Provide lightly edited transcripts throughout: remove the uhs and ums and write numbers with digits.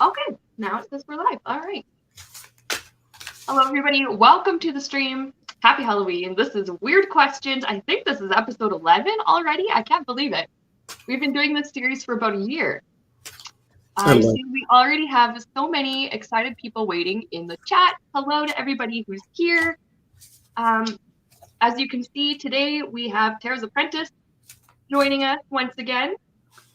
Okay, now it says we're live. All right. Hello, everybody. Welcome to the stream. Happy Halloween. This is Weird Questions. I think this is episode 11 already. I can't believe it. We've been doing this series for about a year. I see we already have so many excited people waiting in the chat. Hello to everybody who's here. As you can see, today we have Tara's Apprentice joining us once again.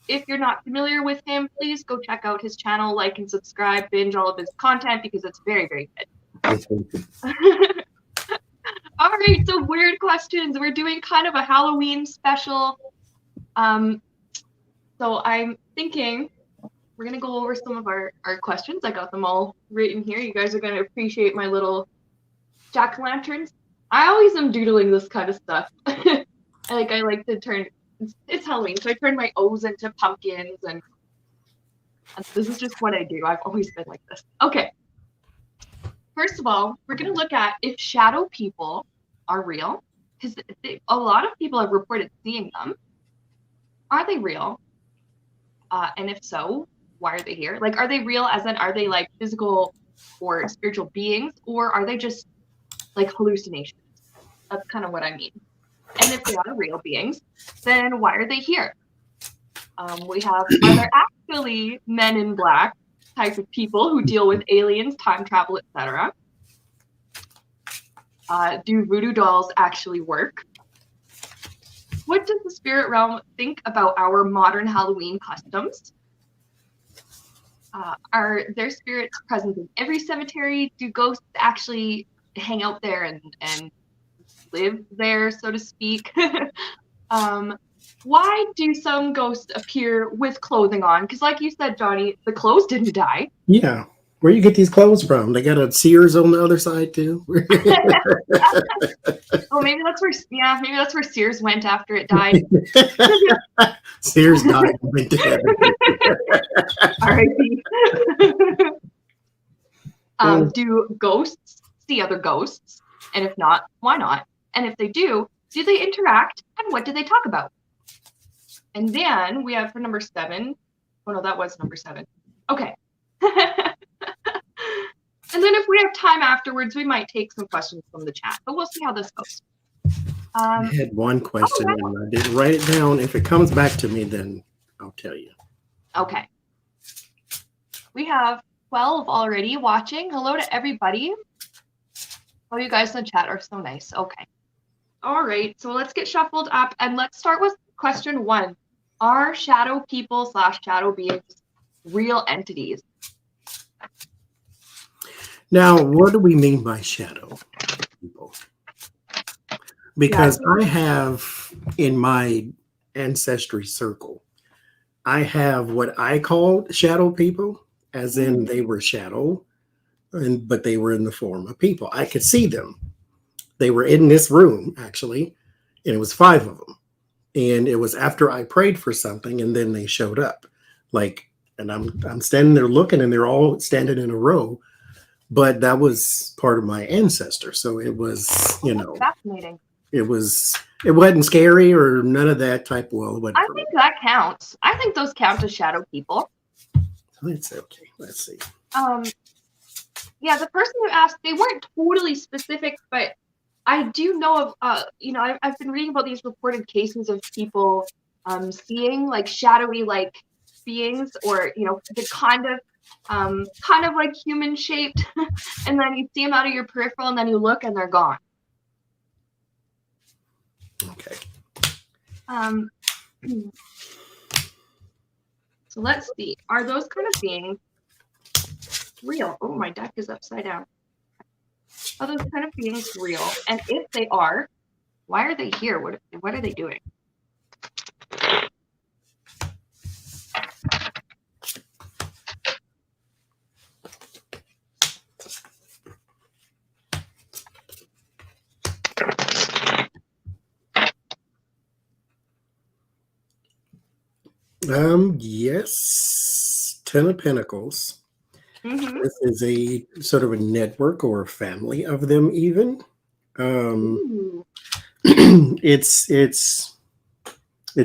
If you're not familiar with him, please go check out his channel, like and subscribe, binge all of his content because it's very, very good. All right, so weird questions. We're doing kind of a Halloween special. So I'm thinking we're going to go over some of our questions. I got them all written here. You guys are going to appreciate my little jack-o'-lanterns. I always am doodling this kind of stuff. I like to turn... It's Halloween, so I turn my O's into pumpkins, and this is just what I do. I've always been like this. Okay. First of all, we're going to look at if shadow people are real, because a lot of people have reported seeing them. Are they real? And if so, why are they here? Like, are they real as in, are they like physical or spiritual beings, or are they just like hallucinations? That's kind of what I mean. And if they are real beings, then why are they here? We have, are there actually men in black type of people who deal with aliens, time travel, etc.? Do voodoo dolls actually work? What does the spirit realm think about our modern Halloween customs? Are there spirits present in every cemetery? Do ghosts actually hang out there and live there, so to speak? Why do some ghosts appear with clothing on? Because like you said, Johnny, the clothes didn't die. Yeah. Where you get these clothes from? They got a Sears on the other side too. Oh, maybe that's where Sears went after it died. Sears died and went to R.I.P. Do ghosts see other ghosts? And if not, why not? And if they do they interact? And what do they talk about? And then we have for number 7. Oh no, that was number 7. Okay. And then if we have time afterwards, we might take some questions from the chat, but we'll see how this goes. I had one question and I didn't write it down. If it comes back to me, then I'll tell you. Okay. We have 12 already watching. Hello to everybody. Oh, you guys in the chat are so nice. Okay. All right. So let's get shuffled up and let's start with question 1. Are shadow people / shadow beings real entities? Now, what do we mean by shadow people? Because I have in my ancestry circle, I have what I called shadow people, as in they were shadow, but they were in the form of people. I could see them. They were in this room, actually, and it was 5 of them. And it was after I prayed for something, and then they showed up. And I'm standing there looking, and they're all standing in a row. But that was part of my ancestor. So it was, fascinating. It wasn't scary or none of that type. Well, I think that counts. I think those count as shadow people. It's okay. Let's see. Yeah, the person who asked, they weren't totally specific, but I do know of, I've been reading about these reported cases of people seeing like shadowy like beings, or the kind of like human shaped, and then you see them out of your peripheral, and then you look and they're gone. Okay. So let's see. Are those kind of beings real? Oh, my deck is upside down. Are those kind of beings real? And if they are, why are they here? What are they doing? Yes. 10 of Pentacles. Mm-hmm. This is a sort of a network or a family of them even. It's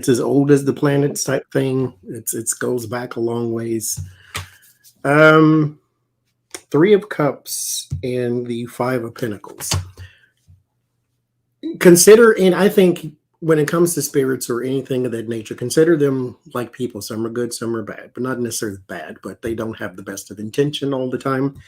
as old as the planets type thing. It goes back a long ways. Um, Three of Cups and the Five of Pentacles. Consider, and I think when it comes to spirits or anything of that nature, consider them like people. Some are good, some are bad, but not necessarily bad, but they don't have the best of intention all the time.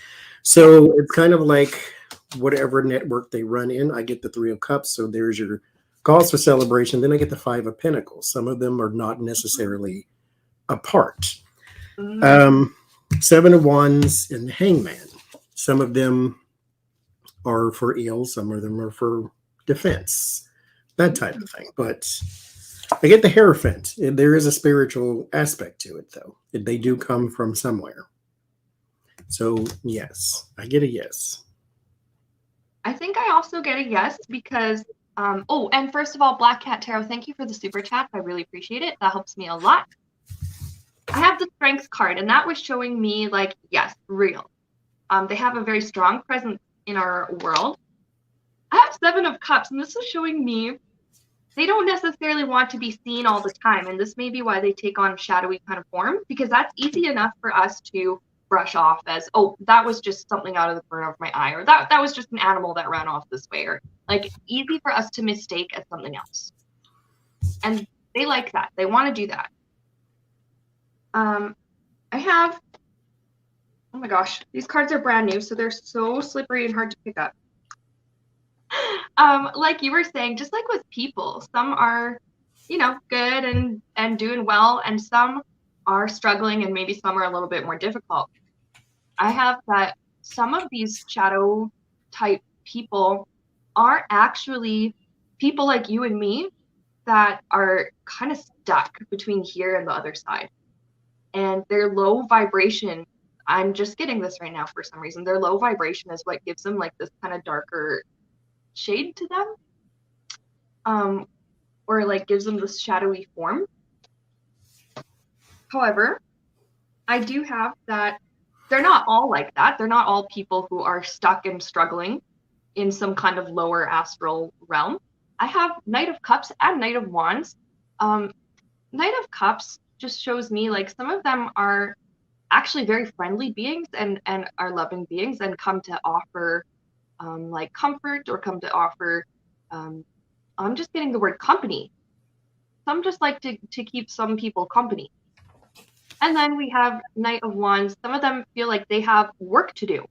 So it's kind of like whatever network they run in. I get the Three of Cups, so there's your cause for celebration. Then I get the Five of Pentacles. Some of them are not necessarily apart. Mm. Um, Seven of Wands and the Hangman. Some of them are for ill, some of them are for defense, that type of thing. But I get the Hierophant. There is a spiritual aspect to it, though. They do come from somewhere. So, yes, I get a yes. I think I also get a yes because, oh, and first of all, Black Cat Tarot, thank you for the super chat. I really appreciate it. That helps me a lot. I have the Strength card, and that was showing me, like, yes, real. They have a very strong presence in our world. I have Seven of Cups, and this is showing me they don't necessarily want to be seen all the time, and this may be why they take on shadowy kind of form, because that's easy enough for us to brush off as, oh, that was just something out of the corner of my eye, or that was just an animal that ran off this way, or like easy for us to mistake as something else. And they like that. They want to do that. I have, oh my gosh, these cards are brand new, so they're so slippery and hard to pick up. Like you were saying, just like with people, some are, you know, good and doing well, and some are struggling, and maybe some are a little bit more difficult. I have that some of these shadow type people are actually people like you and me that are kind of stuck between here and the other side. And their low vibration, I'm just getting this right now for some reason, their low vibration is what gives them like this kind of darker shade to them, or like gives them this shadowy form. However, I do have that they're not all like that. They're not all people who are stuck and struggling in some kind of lower astral realm. I have Knight of Cups and Knight of Wands. Knight of Cups just shows me like some of them are actually very friendly beings and are loving beings and come to offer like comfort, or come to offer I'm just getting the word company. Some just like to keep some people company. And then we have Knight of Wands. Some of them feel like they have work to do,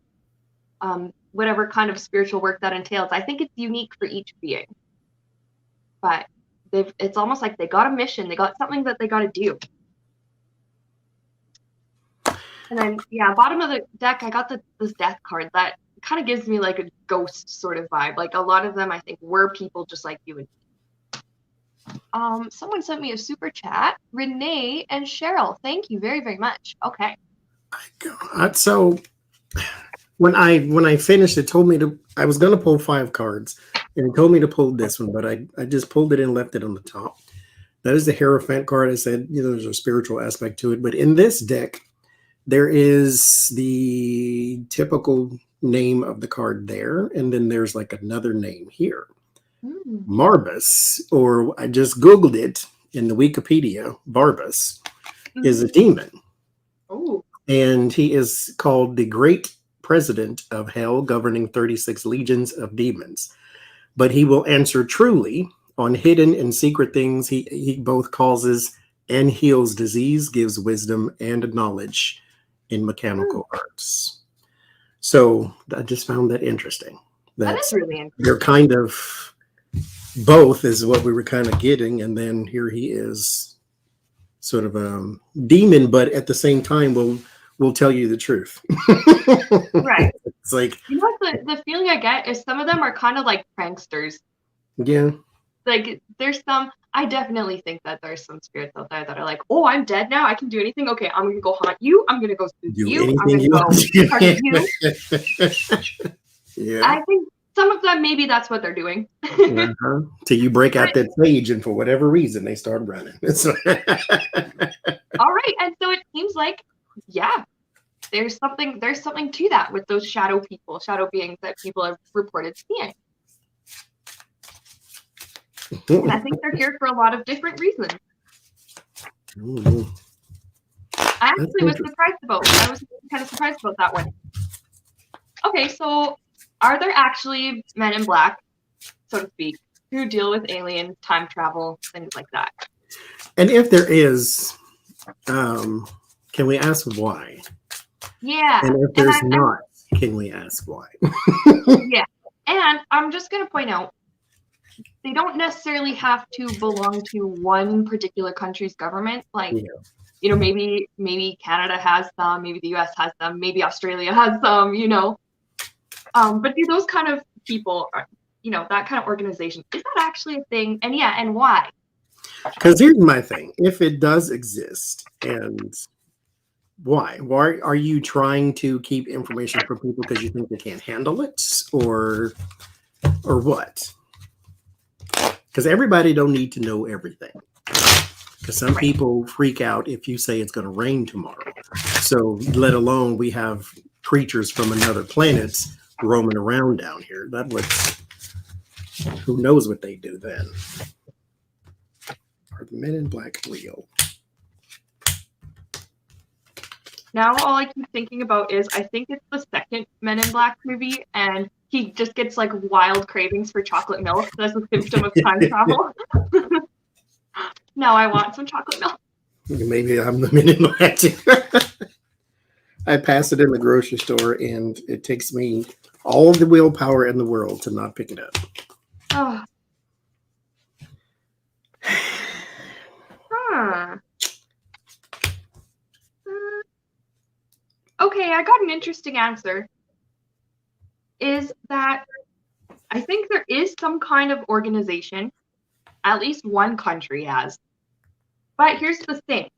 whatever kind of spiritual work that entails. I think it's unique for each being. But it's almost like they got a mission. They got something that they got to do. And then, yeah, bottom of the deck, I got this Death card that kind of gives me like a ghost sort of vibe. Like a lot of them, I think, were people just like you and me. Someone sent me a super chat. Renee and Cheryl, thank you very, very much. Okay. So when I finished, it told me I was going to pull 5 cards, and it told me to pull this one, but I just pulled it and left it on the top. That is the Hierophant card. I said, you know, there's a spiritual aspect to it, but in this deck, there is the typical name of the card there, and then there's like another name here. Marbus, or I just Googled it in the Wikipedia, Barbus is a demon. Oh. And he is called the Great President of Hell, governing 36 legions of demons. But he will answer truly on hidden and secret things. He both causes and heals disease, gives wisdom and knowledge in mechanical arts. So I just found that interesting. That is really interesting. They're kind of both is what we were kind of getting, and then here he is, sort of a demon, but at the same time will tell you the truth. Right. It's like, you know what the feeling I get is some of them are kind of like pranksters. Yeah. Like there's some, I definitely think that there's some spirits out there that are like, oh, I'm dead now, I can do anything. Okay, I'm gonna go hunt you. I'm gonna go spook you. I'm gonna go target you. Yeah. I think some of them, maybe that's what they're doing. Till you break out that sage, and for whatever reason, they start running. All right, and so it seems like, yeah, there's something to that with those shadow people, shadow beings that people have reported seeing. And I think they're here for a lot of different reasons. I actually was surprised about. I was kind of surprised about that one. Okay, so are there actually men in black, so to speak, who deal with aliens, time travel, things like that? And if there is, can we ask why? Yeah. And if there's not, can we ask why? Yeah. And I'm just going to point out, they don't necessarily have to belong to one particular country's government. Like, you know, maybe Canada has some, maybe the US has some, maybe Australia has some, you know. But do those kind of people, you know, that kind of organization, is that actually a thing? And yeah, and why? Because here's my thing. If it does exist, and why? Why are you trying to keep information from people because you think they can't handle it, or what? Because everybody don't need to know everything. Because some people freak out if you say it's going to rain tomorrow. So let alone we have creatures from another planet roaming around down here. That would, who knows what they do then? Are the men in black real? Now all I keep thinking about is I think it's the second Men in Black movie, and he just gets like wild cravings for chocolate milk. That's a symptom of time travel. Now I want some chocolate milk. Maybe I'm the Men in Black too. I pass it in the grocery store, and it takes me all of the willpower in the world to not pick it up. Oh. Huh. Okay, I got an interesting answer. Is that I think there is some kind of organization, at least one country has. But here's the thing.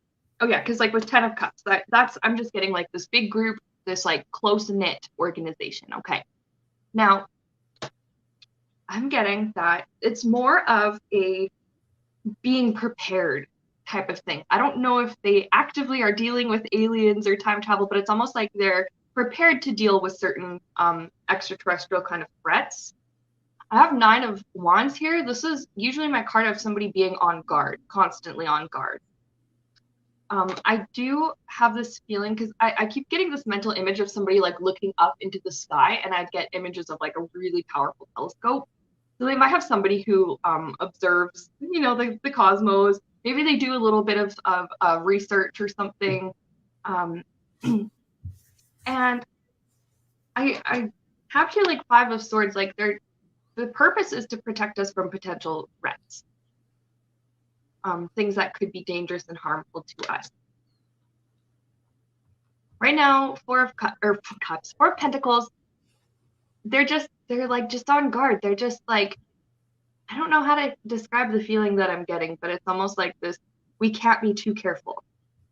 Oh yeah, because like with 10 of Cups, that's I'm just getting like this big group, this like close-knit organization. Okay. Now, I'm getting that it's more of a being prepared type of thing. I don't know if they actively are dealing with aliens or time travel, but it's almost like they're prepared to deal with certain extraterrestrial kind of threats. I have 9 of Wands here. This is usually my card of somebody being on guard, constantly on guard. I do have this feeling because I keep getting this mental image of somebody like looking up into the sky, and I get images of like a really powerful telescope. So they might have somebody who observes, you know, the cosmos. Maybe they do a little bit of research or something. And I have here like 5 of Swords. Like the purpose is to protect us from potential threats. Things that could be dangerous and harmful to us. Right now, 4 of Cups, 4 of Pentacles, they're like just on guard. They're just like, I don't know how to describe the feeling that I'm getting, but it's almost like this, we can't be too careful.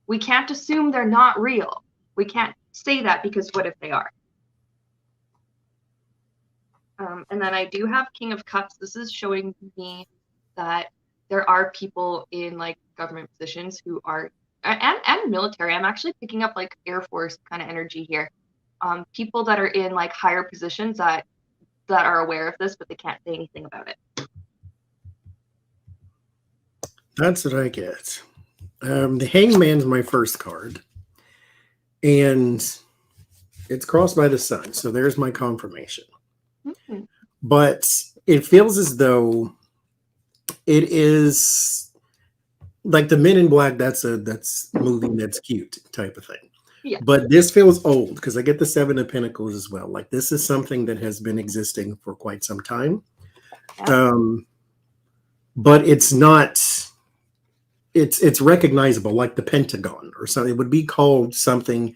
We can't assume they're not real. We can't say that because what if they are? And then I do have King of Cups. This is showing me that there are people in like government positions who are, and military. I'm actually picking up like Air Force kind of energy here. People that are in like higher positions that are aware of this, but they can't say anything about it. That's what I get. The Hangman's my first card, and it's crossed by the sun, so there's my confirmation. Mm-hmm. But it feels as though it is like the Men in Black. That's moving, that's cute type of thing. Yeah. But this feels old because I get the 7 of Pentacles as well. Like this is something that has been existing for quite some time. Yeah. But it's not. It's recognizable, like the Pentagon or something. It would be called something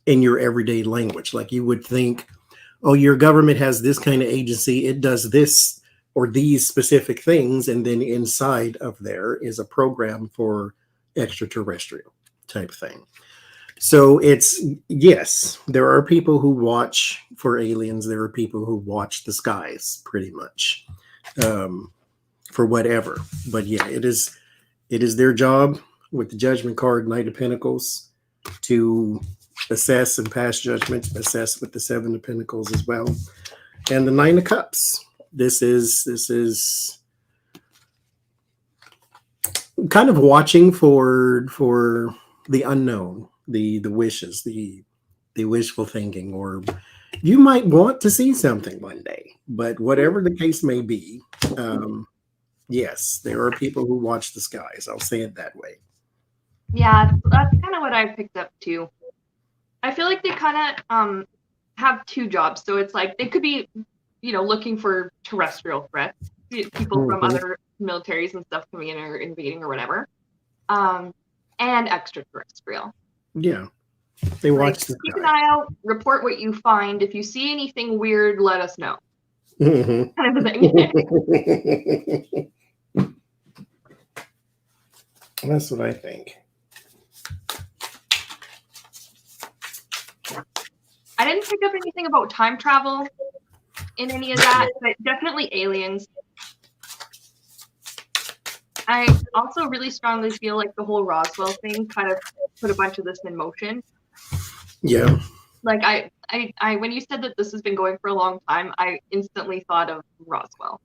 in your everyday language. Like you would think, oh, your government has this kind of agency. It does this or these specific things. And then inside of there is a program for extraterrestrial type thing. So it's, yes, there are people who watch for aliens. There are people who watch the skies pretty much for whatever. But yeah, it is their job with the Judgment card, Knight of Pentacles, to assess and pass judgment, assess with the 7 of Pentacles as well. And the 9 of Cups. This is kind of watching for the unknown, the wishes, the wishful thinking, or you might want to see something one day. But whatever the case may be, yes, there are people who watch the skies. I'll say it that way. Yeah, that's kind of what I picked up too. I feel like they kind of have two jobs. So it's like they could be, looking for terrestrial threats, people from Mhm. other militaries and stuff coming in or invading or whatever, and extraterrestrial. Yeah, they Like, watch the keep an sky. eye out, report what you find. If you see anything weird, let us know. Mhm. Kind of a thing. That's what I think. I didn't pick up anything about time travel in any of that, but definitely aliens. I also really strongly feel like the whole Roswell thing kind of put a bunch of this in motion. Yeah, Like I when you said that this has been going for a long time, I instantly thought of Roswell.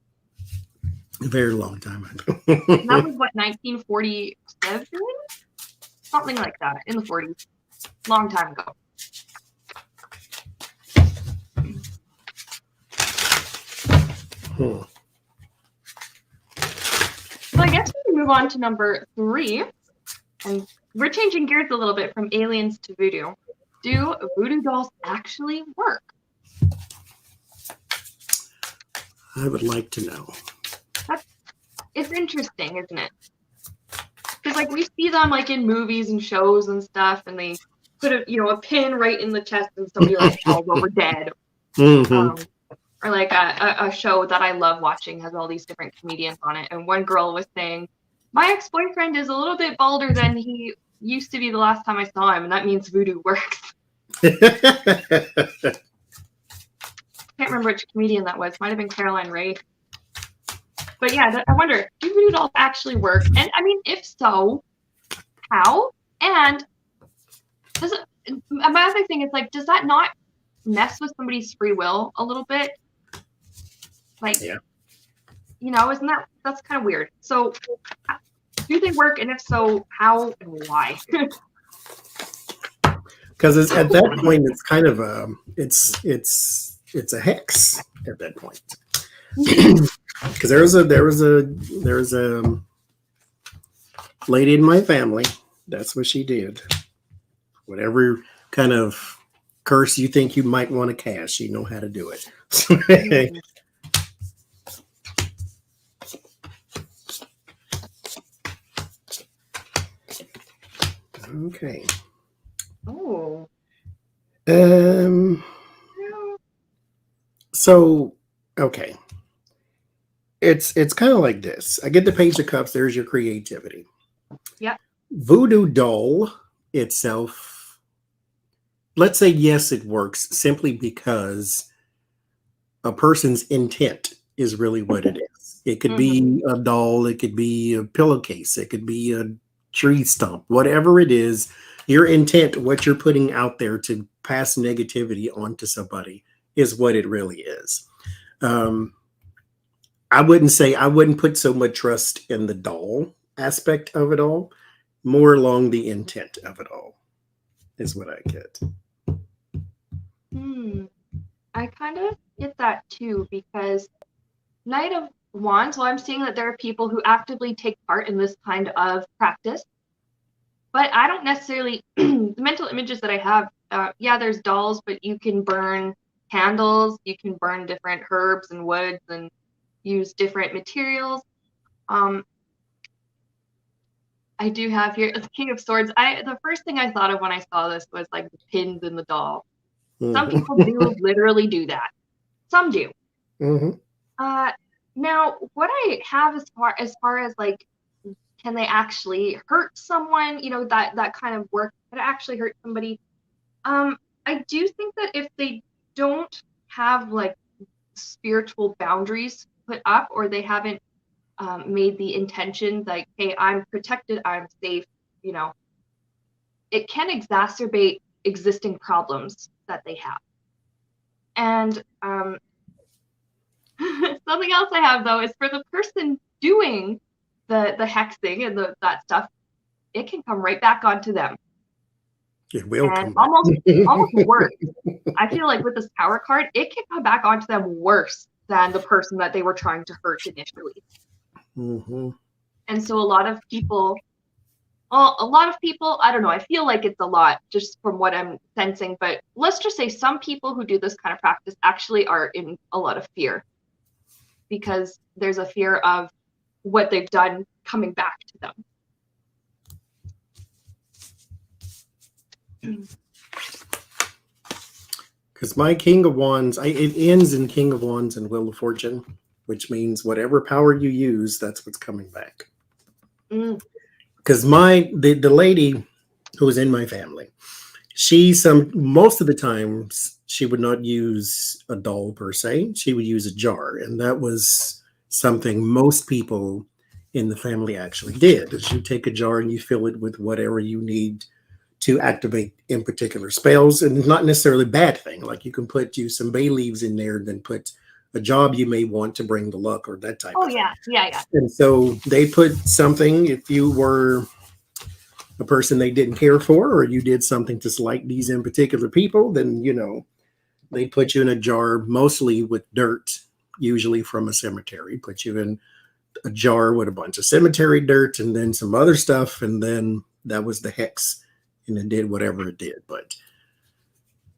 a very long time ago. And that was what, 1947? Something like that, in the 40s. Long time ago. Hmm. So I guess we can move on to number 3. And we're changing gears a little bit from aliens to voodoo. Do voodoo dolls actually work? I would like to know. It's interesting, isn't it? Because like we see them like in movies and shows and stuff, and they put a pin right in the chest and somebody like falls over dead. Hmm. Or like a show that I love watching has all these different comedians on it, and one girl was saying, "My ex-boyfriend is a little bit balder than he used to be the last time I saw him, and that means voodoo works." Can't remember which comedian that was. Might have been Caroline Ray. But yeah, I wonder, do voodoo dolls actually work? And I mean, if so, how? And my other thing is like, does that not mess with somebody's free will a little bit? Like, Yeah. Isn't that's kind of weird. So do they work? And if so, how and why? Because at that point, it's kind of it's a hex at that point. Because there was a lady in my family. That's what she did. Whatever kind of curse you think you might want to cast, you know how to do it. Okay. Oh. Um. So, okay. It's kind of like this. I get the Page of Cups. There's your creativity. Yeah. Voodoo doll itself. Let's say yes, it works simply because a person's intent is really what it is. It could be a doll. It could be a pillowcase. It could be a tree stump. Whatever it is, your intent, what you're putting out there to pass negativity onto somebody, is what it really is. I wouldn't put so much trust in the doll aspect of it all, more along the intent of it all is what I get. I kind of get that too, because Knight of Wands, well, I'm seeing that there are people who actively take part in this kind of practice, but I don't necessarily, the mental images that I have, yeah, there's dolls, but you can burn candles, you can burn different herbs and woods and use different materials. I do have here the King of Swords. The first thing I thought of when I saw this was like the pins in the doll. Some Mm-hmm. people do literally do that. Some do. Mm-hmm. Now what I have as far as like, can they actually hurt someone? That kind of work, can it actually hurt somebody? I do think that if they don't have like spiritual boundaries put up, or they haven't made the intention like, hey, I'm protected, I'm safe, it can exacerbate existing problems that they have. And something else I have though is for the person doing the hexing and that stuff, it can come right back onto them. It will And come back. almost worse. I feel like with this power card, it can come back onto them worse than the person that they were trying to hurt initially. Mm-hmm. And so a lot of people, I don't know, I feel like it's a lot just from what I'm sensing, but let's just say some people who do this kind of practice actually are in a lot of fear because there's a fear of what they've done coming back to them. Because my King of Wands, it ends in King of Wands and Wheel of Fortune, which means whatever power you use, that's what's coming back. Because the lady who was in my family, most of the times she would not use a doll per se. She would use a jar, and that was something most people in the family actually did. Is you take a jar and you fill it with whatever you need to activate in particular spells, and not necessarily a bad thing. Like you can use some bay leaves in there and then put a job you may want to bring the luck or that type of thing. Yeah. And so they put something, if you were a person they didn't care for, or you did something to slight these in particular people, then, they put you in a jar, mostly with dirt, usually from a cemetery, put you in a jar with a bunch of cemetery dirt and then some other stuff. And then that was the hex, and it did whatever it did. But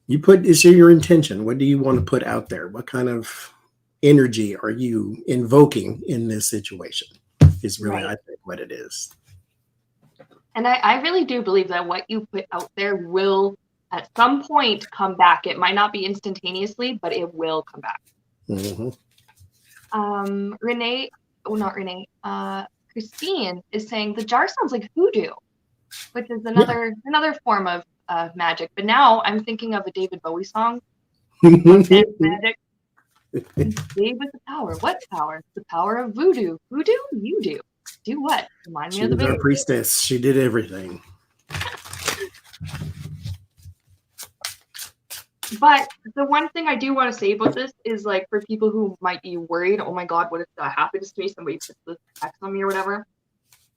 it's your intention. What do you want to put out there? What kind of energy are you invoking in this situation is really, right, I think, what it is. And I really do believe that what you put out there will at some point come back. It might not be instantaneously, but it will come back. Mm-hmm. Christine is saying the jar sounds like voodoo, which is another form of magic. But now I'm thinking of a David Bowie song. Magic. Gave us the power. What power? The power of voodoo. Voodoo? You do. Do what? Remind me of the baby. She was our priestess. She did everything. But the one thing I do want to say about this is, like, for people who might be worried, oh my God, what if that happens to me? Somebody puts this hex on me or whatever.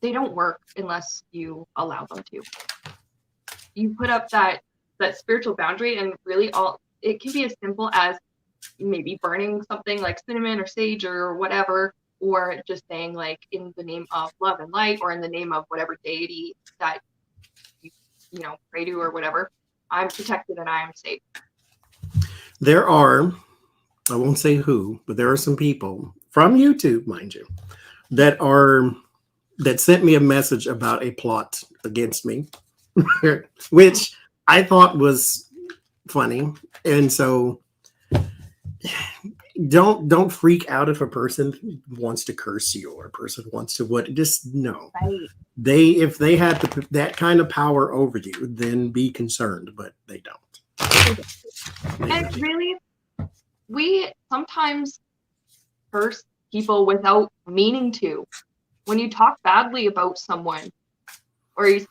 They don't work unless you allow them to. You put up that spiritual boundary, and really it can be as simple as maybe burning something like cinnamon or sage or whatever, or just saying, like, in the name of love and light, or in the name of whatever deity that you pray to or whatever, I'm protected and I am safe. There are, I won't say who, but there are some people from YouTube, mind you, that sent me a message about a plot against me, which I thought was funny. And so don't freak out if a person wants to curse you or a person wants to just no. Right. If they had that kind of power over you, then be concerned, but they don't. And really, we sometimes curse people without meaning to. When you talk badly about someone, or if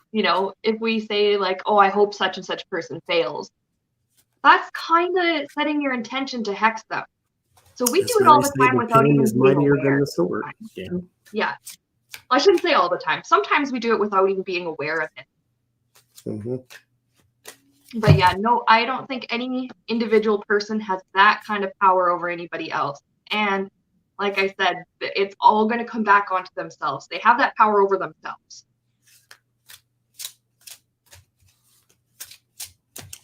we say, like, oh, I hope such and such person fails, that's kind of setting your intention to hex them. So we do it all the time without even being aware. Than the sword. Yeah. I shouldn't say all the time. Sometimes we do it without even being aware of it. Mm-hmm. But yeah, no, I don't think any individual person has that kind of power over anybody else. And like I said, it's all going to come back onto themselves. They have that power over themselves.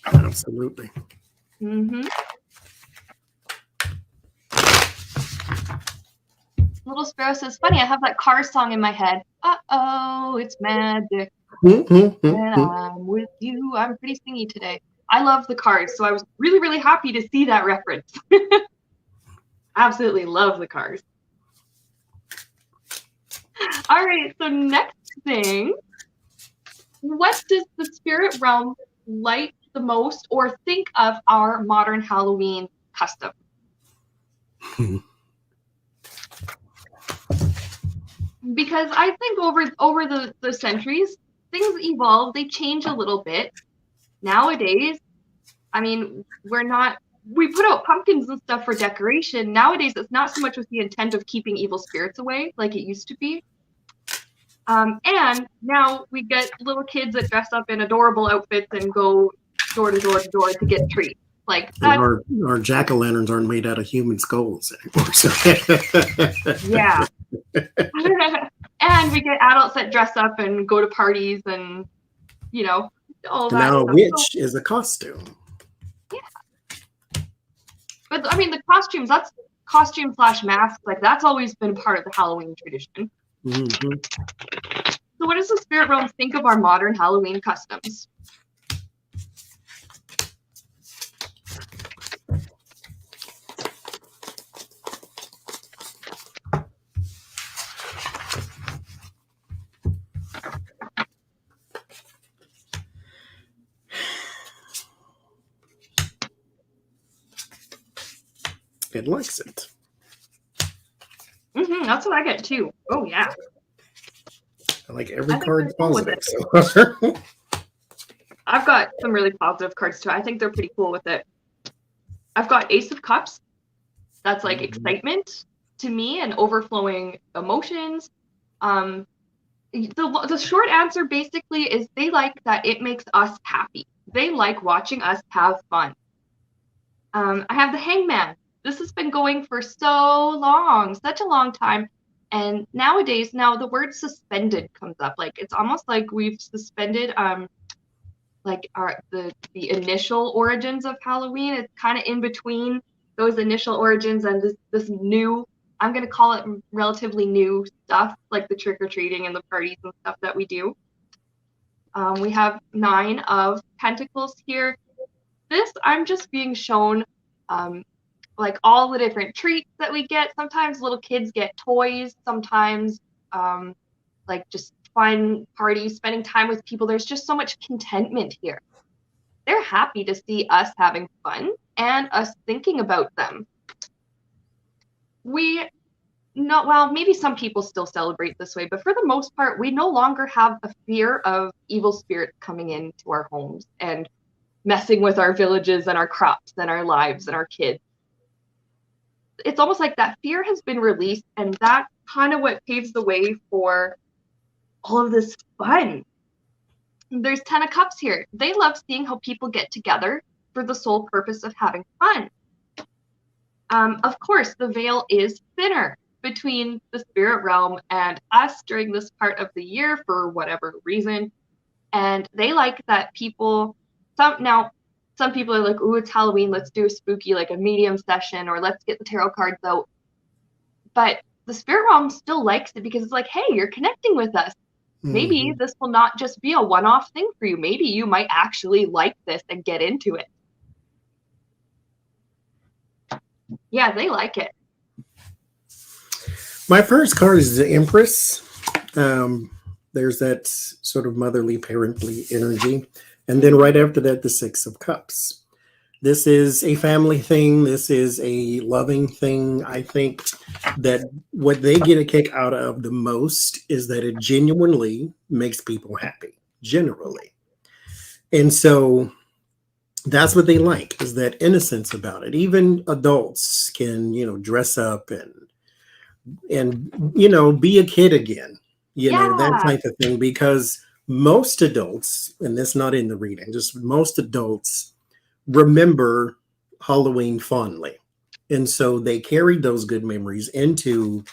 Absolutely. Mm-hmm. Little Sparrow says, funny, I have that Cars song in my head. Uh-oh, it's magic. When I'm with you. I'm pretty singy today. I love the Cars, so I was really, really happy to see that reference. Absolutely love the Cars. All right, so next thing. What does the spirit realm like the most or think of our modern Halloween custom? Because I think over the centuries, things evolve, they change a little bit. Nowadays, I mean, we put out pumpkins and stuff for decoration. Nowadays, it's not so much with the intent of keeping evil spirits away like it used to be. And now we get little kids that dress up in adorable outfits and go door to door to door to get treats. Like And that, our jack-o'-lanterns aren't made out of human skulls anymore. So. yeah. And we get adults that dress up and go to parties and, you know, all And that now a stuff. witch is a costume. Yeah. But I mean, the costumes, that's costume / mask. Like that's always been part of the Halloween tradition. Mm-hmm. So what does the spirit realm think of our modern Halloween customs? It likes it. That's what I get too. Oh yeah. I like every card positive. So. I've got some really positive cards too. I think they're pretty cool with it. I've got Ace of Cups. That's like excitement to me and overflowing emotions. The short answer basically is they like that it makes us happy. They like watching us have fun. I have the Hangman. This has been going for so long, such a long time. And nowadays, now the word suspended comes up. Like it's almost like we've suspended like the initial origins of Halloween. It's kind of in between those initial origins and this new, I'm going to call it relatively new stuff, like the trick-or-treating and the parties and stuff that we do. We have 9 of Pentacles here. This, I'm just being shown like all the different treats that we get. Sometimes little kids get toys, sometimes like just fun parties, spending time with people. There's just so much contentment here. They're happy to see us having fun and us thinking about them. Well, maybe some people still celebrate this way, but for the most part, we no longer have a fear of evil spirits coming into our homes and messing with our villages and our crops and our lives and our kids. It's almost like that fear has been released, and that's kind of what paves the way for all of this fun. There's 10 of Cups here. They love seeing how people get together for the sole purpose of having fun. Of course, the veil is thinner between the spirit realm and us during this part of the year for whatever reason. And they like that people, some people are like, ooh, it's Halloween, let's do a spooky, like a medium session, or let's get the tarot cards out. But the spirit realm still likes it because it's like, hey, you're connecting with us. Maybe this will not just be a one-off thing for you. Maybe you might actually like this and get into it. Yeah, they like it. My first card is the Empress. There's that sort of motherly, parently energy. And then right after that, the Six of Cups. This is a family thing. This is a loving thing. I think that what they get a kick out of the most is that it genuinely makes people happy, generally. And so that's what they like, is that innocence about it. Even adults can, dress up and be a kid again, that type of thing, because most adults, and that's not in the reading, just most adults remember Halloween fondly. And so they carried those good memories into,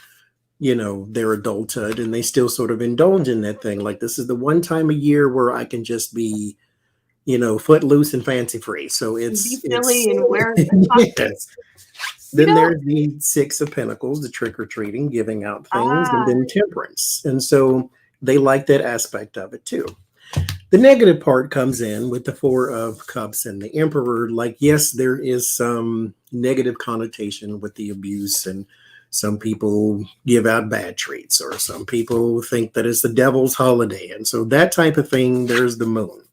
their adulthood, and they still sort of indulge in that thing. Like, this is the one time a year where I can just be, footloose and fancy free. So it's silly and wear yes. Then there's the Six of Pentacles, the trick-or-treating, giving out things, and then Temperance. And so they like that aspect of it too. The negative part comes in with the Four of Cups and the Emperor. Like, yes, there is some negative connotation with the abuse, and some people give out bad treats, or some people think that it's the devil's holiday. And so that type of thing, there's the Moon.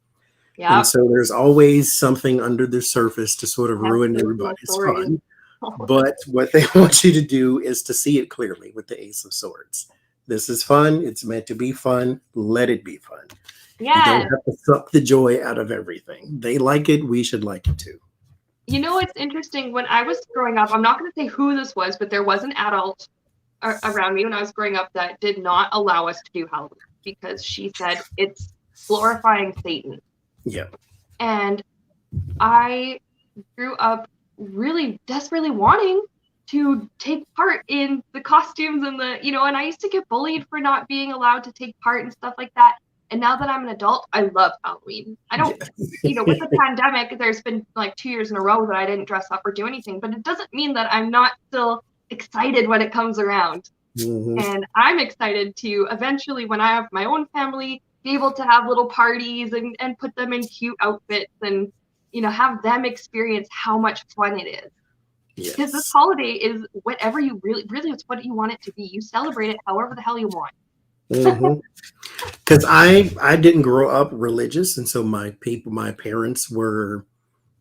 Yeah. And so there's always something under the surface to sort of ruin everybody's fun. But what they want you to do is to see it clearly with the Ace of Swords. This is fun. It's meant to be fun. Let it be fun. Yeah. You don't have to suck the joy out of everything. They like it. We should like it too. You know what's interesting? When I was growing up, I'm not going to say who this was, but there was an adult around me when I was growing up that did not allow us to do Halloween because she said it's glorifying Satan. Yeah. And I grew up really desperately wanting to take part in the costumes and the, and I used to get bullied for not being allowed to take part and stuff like that. And now that I'm an adult, I love Halloween. I don't, with the pandemic, there's been like 2 years in a row that I didn't dress up or do anything, but it doesn't mean that I'm not still excited when it comes around. Mm-hmm. And I'm excited to eventually, when I have my own family, be able to have little parties and put them in cute outfits and, have them experience how much fun it is. Because this holiday is whatever you really it's what you want it to be. You celebrate it however the hell you want. Because I didn't grow up religious, and so my parents were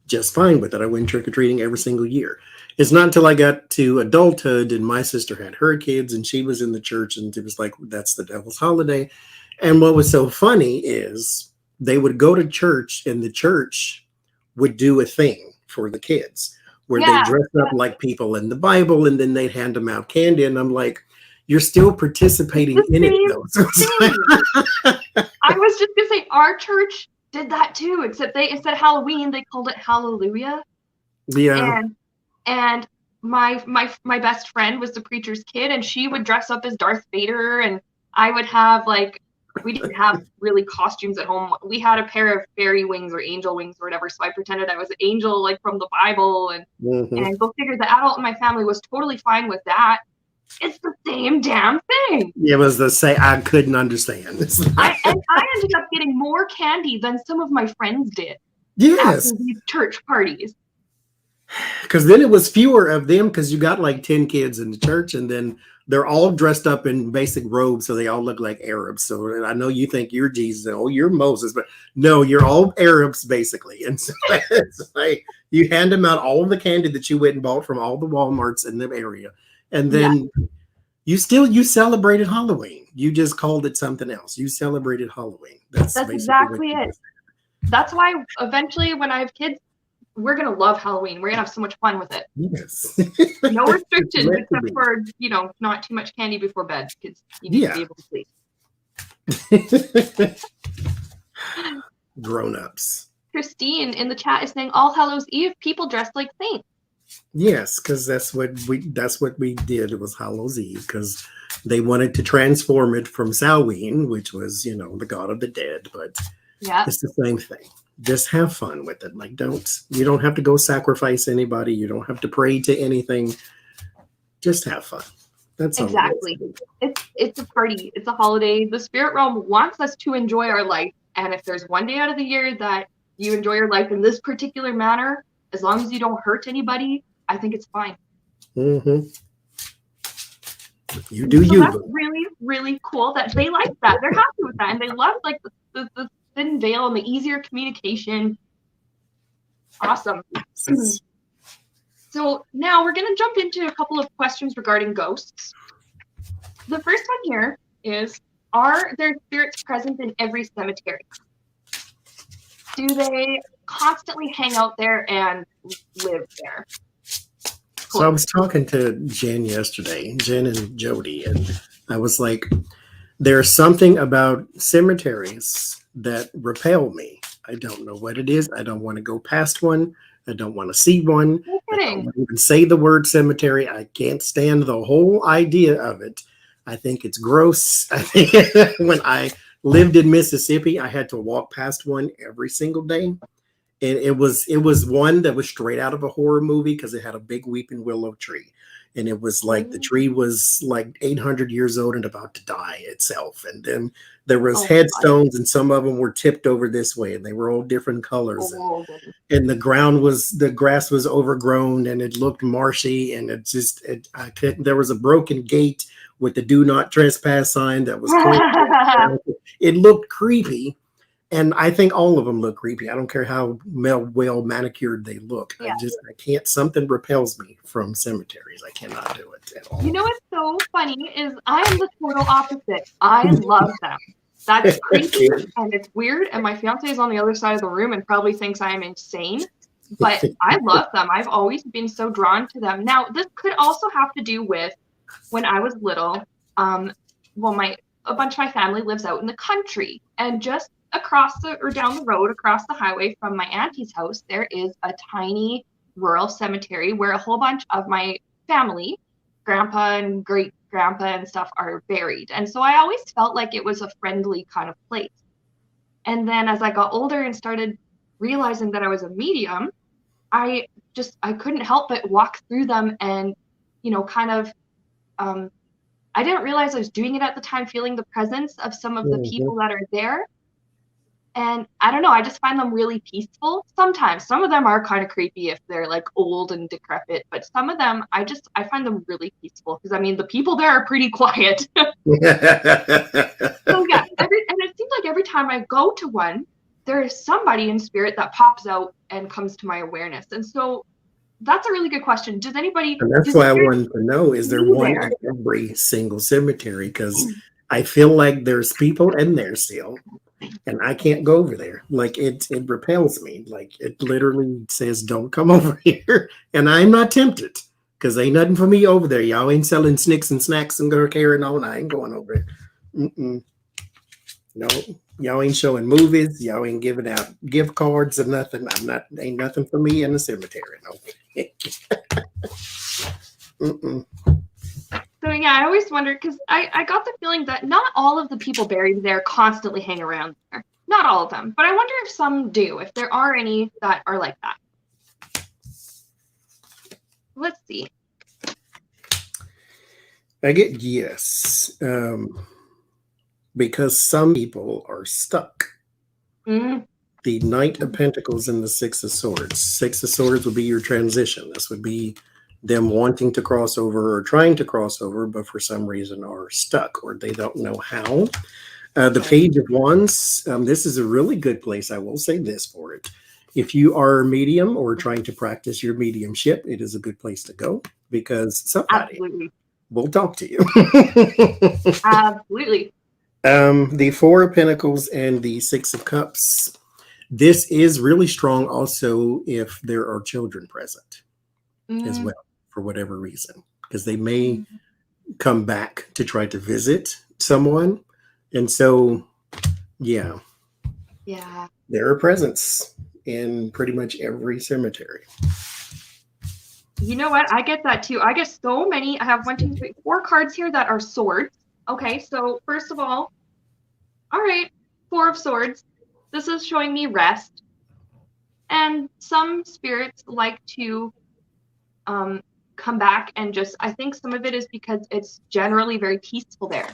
just fine with it. I went trick-or-treating every single year. It's not until I got to adulthood and my sister had her kids and she was in the church and it was like, that's the devil's holiday. And what was so funny is they would go to church and the church would do a thing for the kids where they dressed up like people in the Bible and then they'd hand them out candy. And I'm like, you're still participating in it though. I was just gonna say our church did that too, except instead of Halloween, they called it Hallelujah. Yeah. And my best friend was the preacher's kid, and she would dress up as Darth Vader, and I would have we didn't have really costumes at home. We had a pair of fairy wings or angel wings or whatever, so I pretended I was an angel from the Bible, and go figure, the adult in my family was totally fine with that. It's the same damn thing. It was the same. I couldn't understand. I ended up getting more candy than some of my friends did. Yes. After these church parties. Because then it was fewer of them because you got like 10 kids in the church and then they're all dressed up in basic robes. So they all look like Arabs. So I know you think you're Jesus and you're Moses, but no, you're all Arabs basically. And so it's like you hand them out all of the candy that you went and bought from all the Walmarts in the area. And then you celebrated Halloween. You just called it something else. You celebrated Halloween. That's exactly it. That's why eventually when I have kids, we're going to love Halloween. We're going to have so much fun with it. Yes. No restrictions except for, not too much candy before bed because you need to be able to sleep. Grown-ups. Christine in the chat is saying All Hallows Eve, people dressed like saints. Yes, because that's what we did. It was Hallows Eve because they wanted to transform it from Samhain, which was, the god of the dead, but it's the same thing. Just have fun with it. Like you don't have to go sacrifice anybody. You don't have to pray to anything. Just have fun. That's exactly. It's a party. It's a holiday. The spirit realm wants us to enjoy our life. And if there's one day out of the year that you enjoy your life in this particular manner, as long as you don't hurt anybody, I think it's fine. Mm-hmm. You do you. That's really, really cool that they like that. They're happy with that. And they love the thin veil and the easier communication. Awesome. So now we're going to jump into a couple of questions regarding ghosts. The first one here is, are there spirits present in every cemetery? Do they constantly hang out there and live there? Cool. So I was talking to Jen yesterday, Jen and Jody, and I was like, there's something about cemeteries that repel me. I don't know what it is. I don't want to go past one. I don't want to see one. I don't even say the word cemetery. I can't stand the whole idea of it. I think it's gross. I think when I lived in Mississippi, I had to walk past one every single day. And it was one that was straight out of a horror movie because it had a big weeping willow tree. And it was like the tree was like 800 years old and about to die itself. And then there was headstones and some of them were tipped over this way and they were all different colors. And the grass was overgrown and it looked marshy and there was a broken gate with the do not trespass sign that was it looked creepy. And I think all of them look creepy. I don't care how well manicured they look. I can't, something repels me from cemeteries. I cannot do it at all. You know what's so funny is I am the total opposite. I love them. That's creepy and it's weird. And my fiance is on the other side of the room and probably thinks I am insane. But I love them. I've always been so drawn to them. Now, this could also have to do with when I was little, well, a bunch of my family lives out in the country, and just down the road, across the highway from my auntie's house, there is a tiny rural cemetery where a whole bunch of my family, grandpa and great grandpa and stuff, are buried. And so I always felt like it was a friendly kind of place. And then as I got older and started realizing that I was a medium, I couldn't help but walk through them and, kind of, I didn't realize I was doing it at the time, feeling the presence of some of the Mhm. people that are there. And I don't know, I just find them really peaceful. Sometimes some of them are kind of creepy if they're like old and decrepit, but some of them I find them really peaceful because I mean the people there are pretty quiet. So yeah, and it seems like every time I go to one, there is somebody in spirit that pops out and comes to my awareness. And so that's a really good question. And that's does why I spirit wanted to know, is there be one there? in every single cemetery? Because I feel like there's people in there still, and I can't go over there. Like it repels me. Like it literally says, "Don't come over here," and I'm not tempted because ain't nothing for me over there. Y'all ain't selling snicks and snacks and go carrying on. I ain't going over there. Mm-mm. No, y'all ain't showing movies. Y'all ain't giving out gift cards or nothing. I'm not. Ain't nothing for me in the cemetery. No. Mm-mm. So yeah, I always wondered because I got the feeling that not all of the people buried there constantly hang around there. Not all of them, but I wonder if some do, if there are any that are like that. Let's see. I get yes, because some people are stuck. Mm, The Knight of Pentacles and the Six of Swords. Six of Swords would be your transition. This would be them wanting to cross over or trying to cross over, but for some reason are stuck or they don't know how. The okay. Page of Wands. This is a really good place. I will say this for it. If you are a medium or trying to practice your mediumship, it is a good place to go because somebody Absolutely. will talk to you. Absolutely. The Four of Pentacles and the Six of Cups. This is really strong also if there are children present as Mm, well, for whatever reason, because they may mm, come back to try to visit someone. And so, yeah, yeah. there are presents in pretty much every cemetery. You know what? I get that too. I get so many. I have 4 cards here that are swords. Okay, so first of all right, 4 of swords. This is showing me rest. And some spirits like to um, come back and I think some of it is because it's generally very peaceful there.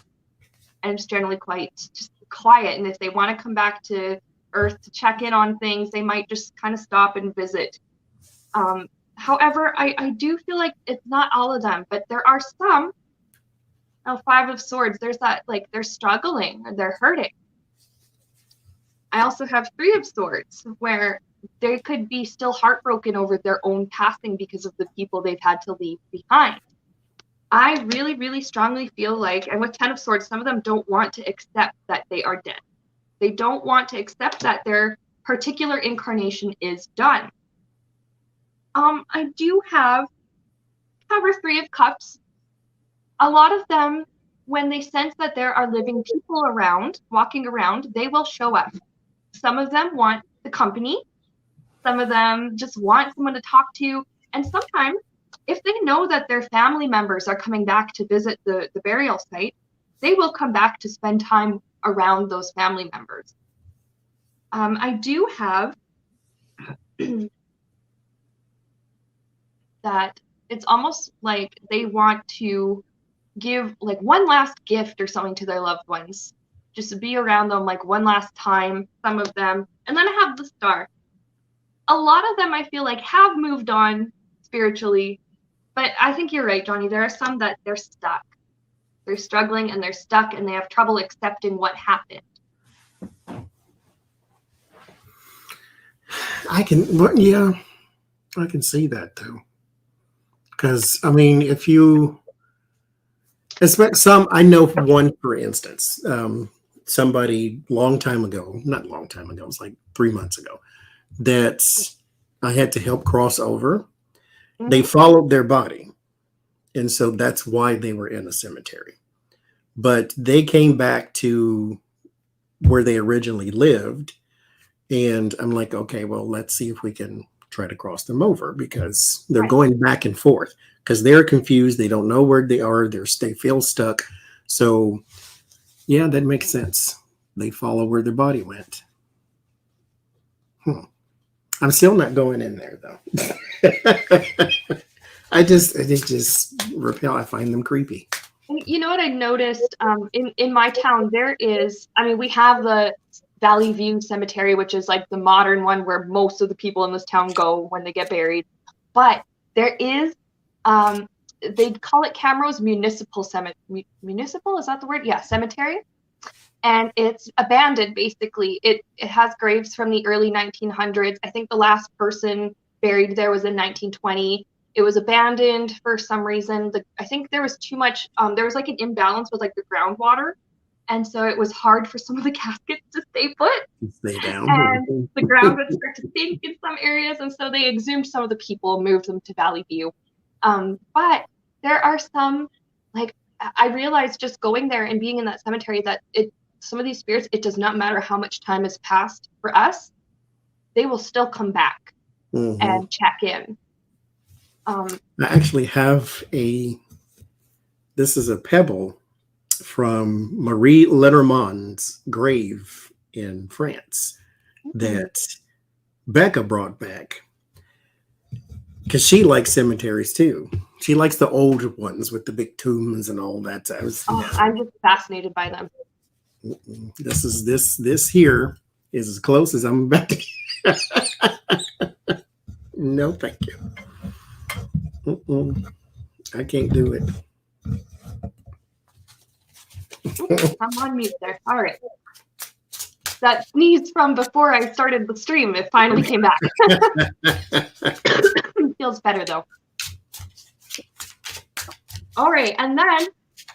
And it's generally quite just quiet. And if they want to come back to Earth to check in on things, they might just kind of stop and visit. However, I do feel like it's not all of them, but there are some. Now, 5 of swords, there's that, like, they're struggling or they're hurting. I also have 3 of swords, where they could be still heartbroken over their own passing because of the people they've had to leave behind. I really, really strongly feel like, and with 10 of swords, some of them don't want to accept that they are dead. They don't want to accept that their particular incarnation is done. I do have cover 3 of cups. A lot of them, when they sense that there are living people around, walking around, they will show up. Some of them want the company. Some of them just want someone to talk to. And sometimes, if they know that their family members are coming back to visit the burial site, they will come back to spend time around those family members. I do have that it's almost like they want to give like one last gift or something to their loved ones, just to be around them like one last time, some of them. And then I have the star. A lot of them I feel like have moved on spiritually, but I think you're right, Johnny. There are some that they're stuck. They're struggling and they're stuck and they have trouble accepting what happened. I can see that too. Because I mean, if you expect some, I know one for instance, somebody long time ago, not long time ago, it was like 3 months ago, that I had to help cross over. They Mm-hmm. followed their body, And so that's why they were in a cemetery. But they came back to where they originally lived. And I'm like, okay, well, let's see if we can try to cross them over because they're Right. going back and forth because they're confused. They don't know where they are. They feel stuck. So, yeah, that makes sense. They follow where their body went. I'm still not going in there though. I just repel. I find them creepy. You know what I noticed in my town, there is, I mean, we have the Valley View Cemetery, which is like the modern one where most of the people in this town go when they get buried. But there is, they call it Camrose Municipal Cemetery. Municipal, is that the word? Yeah, cemetery. And it's abandoned, basically. It has graves from the early 1900s. I think the last person buried there was in 1920. It was abandoned for some reason. I think there was too much, there was like an imbalance with like the groundwater. And so it was hard for some of the caskets to stay put. Stay down. And the ground would start to sink in some areas. And so they exhumed some of the people, moved them to Valley View. But there are some, like, I realized just going there and being in that cemetery that some of these spirits, it does not matter how much time has passed for us, they will still come back and check in. I actually have this is a pebble from Marie Lenormand's grave in France that Becca brought back because she likes cemeteries too. She likes the old ones with the big tombs and all that. I'm just fascinated by them. This here is as close as I'm about to. No, thank you. I can't do it. I'm on mute there. All right. That sneeze from before I started the stream, it finally came back. Feels better though. All right, and then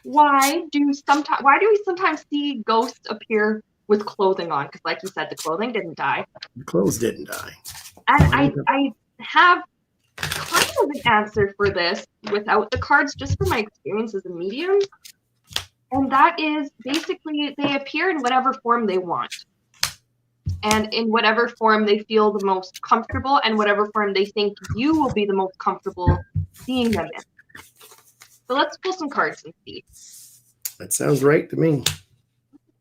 why do we sometimes see ghosts appear with clothing on? Because like you said, the clothing didn't die. The clothes didn't die. And I have kind of an answer for this without the cards, just from my experience as a medium. And that is basically they appear in whatever form they want. And in whatever form they feel the most comfortable and whatever form they think you will be the most comfortable seeing them in. So let's pull some cards and see. That sounds right to me.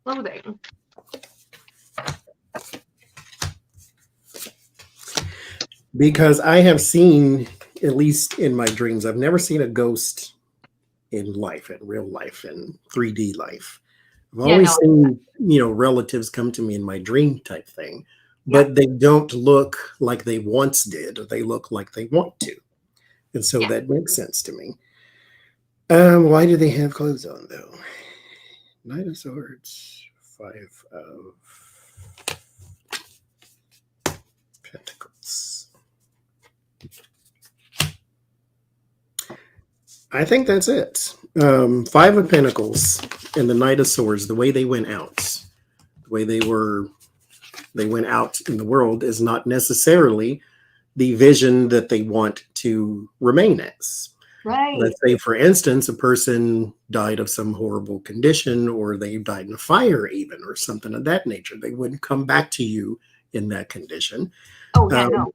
Clothing. Because I have seen, at least in my dreams, I've never seen a ghost in life, in real life, in 3D life. I've always seen, relatives come to me in my dream type thing, but they don't look like they once did, or they look like they want to. And so that makes sense to me. Why do they have clothes on, though? Knight of Swords, 5 of Pentacles. I think that's it. 5 of Pentacles and the Knight of Swords, the way they went out, the way they went out in the world is not necessarily the vision that they want to remain as. Right. Let's say, for instance, a person died of some horrible condition, or they died in a fire even, or something of that nature. They wouldn't come back to you in that condition. Oh, yeah, no.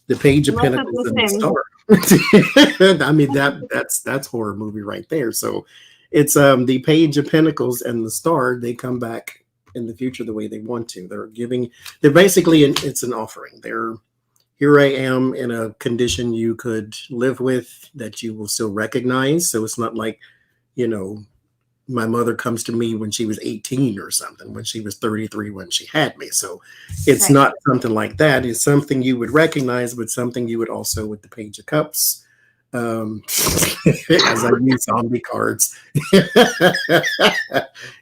The Page of Pentacles and the Star. I mean, that's horror movie right there. So it's the Page of Pentacles and the Star. They come back in the future the way they want to. They're basically, it's an offering. Here I am in a condition you could live with that you will still recognize. So it's not like, my mother comes to me when she was 18 or something, when she was 33 when she had me. So it's not something like that. It's something you would recognize, but something you would also, with the Page of Cups, as I use zombie cards,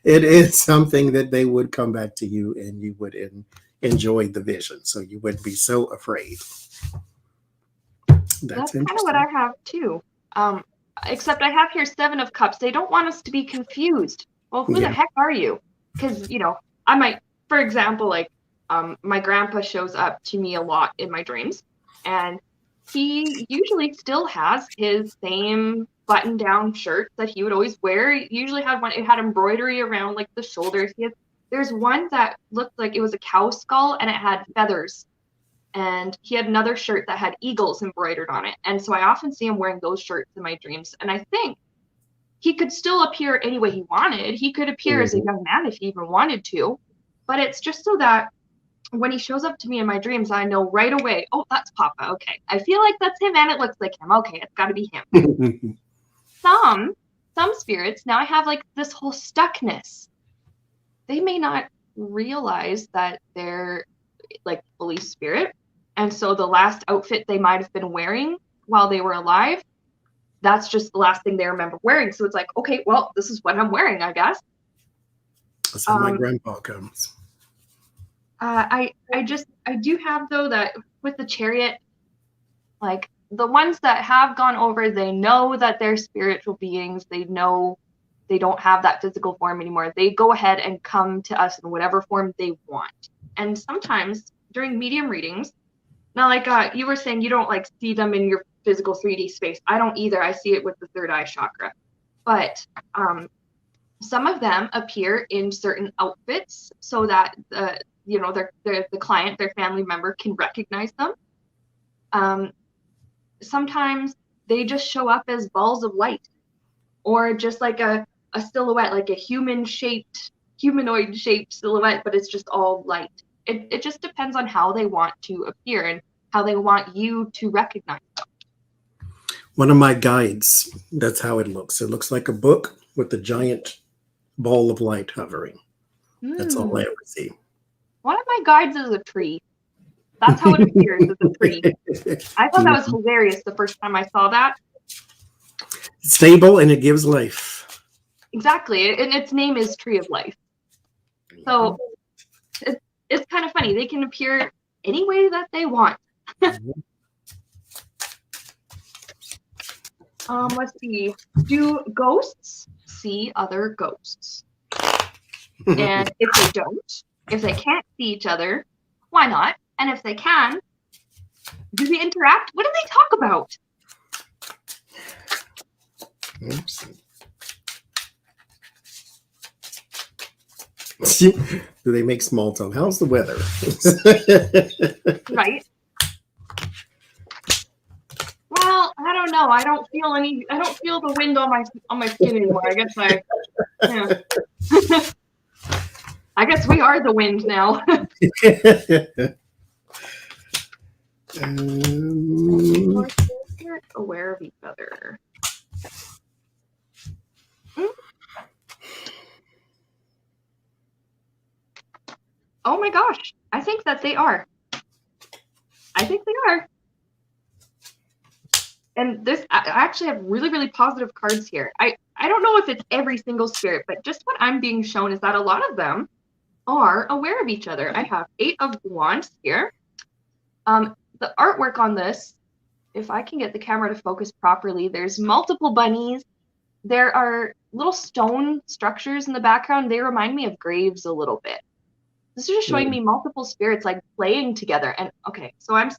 it is something that they would come back to you and you would enjoy the vision. So you wouldn't be so afraid. That's kind of what I have too. Except I have here 7 of Cups. They don't want us to be confused. Well, who the heck are you? Because, I might, for example, like my grandpa shows up to me a lot in my dreams. And he usually still has his same button-down shirts that he would always wear. He usually had one, it had embroidery around like the shoulders. There's one that looked like it was a cow skull and it had feathers. And he had another shirt that had eagles embroidered on it. And so I often see him wearing those shirts in my dreams. And I think he could still appear any way he wanted. He could appear as a young man if he even wanted to. But it's just so that when he shows up to me in my dreams, I know right away, oh, that's Papa. Okay. I feel like that's him and it looks like him. Okay, it's got to be him. Some spirits, now I have like this whole stuckness. They may not realize that they're like fully spirit. And so the last outfit they might have been wearing while they were alive, that's just the last thing they remember wearing. So it's like, okay, well, this is what I'm wearing, I guess. That's how my grandpa comes. I do have, though, that with the chariot, like the ones that have gone over, they know that they're spiritual beings. They know they don't have that physical form anymore. They go ahead and come to us in whatever form they want. And sometimes during medium readings, now, like you were saying, you don't like see them in your physical 3D space. I don't either. I see it with the third eye chakra. But some of them appear in certain outfits so that the client, their family member, can recognize them. Sometimes they just show up as balls of light, or just like a silhouette, like a humanoid shaped silhouette, but it's just all light. It just depends on how they want to appear and how they want you to recognize them. One of my guides, that's how it looks. It looks like a book with a giant ball of light hovering. That's all I ever see. One of my guides is a tree. That's how it appears, as a tree. I thought that was hilarious the first time I saw that. Stable, and it gives life. Exactly, and its name is Tree of Life. So it's kind of funny. They can appear any way that they want. Let's see. Do ghosts see other ghosts? And if they don't, if they can't see each other, why not? And if they can, do they interact? What do they talk about? Oops. Do they make small talk? How's the weather? Right. Well, I don't know. I don't feel the wind on my skin anymore. I guess I guess we are the wind now. Aware of each other. Oh my gosh. I think that they are. I think they are. And this, I actually have really, really positive cards here. I don't know if it's every single spirit, but just what I'm being shown is that a lot of them are aware of each other. I have 8 of Wands here. The artwork on this, if I can get the camera to focus properly, there's multiple bunnies. There are little stone structures in the background. They remind me of graves a little bit. This is just showing me multiple spirits like playing together. And okay, so I'm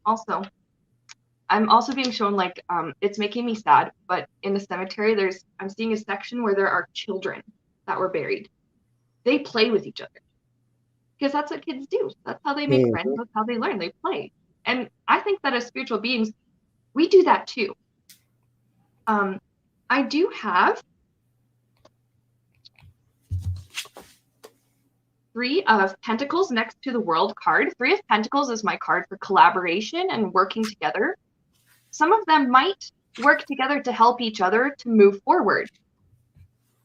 also being shown like it's making me sad, but in the cemetery I'm seeing a section where there are children that were buried. They play with each other because that's what kids do. That's how they make friends. That's how they learn. They play. And I think that as spiritual beings, we do that too. I do have 3 of Pentacles next to the World card. 3 of Pentacles is my card for collaboration and working together. Some of them might work together to help each other to move forward.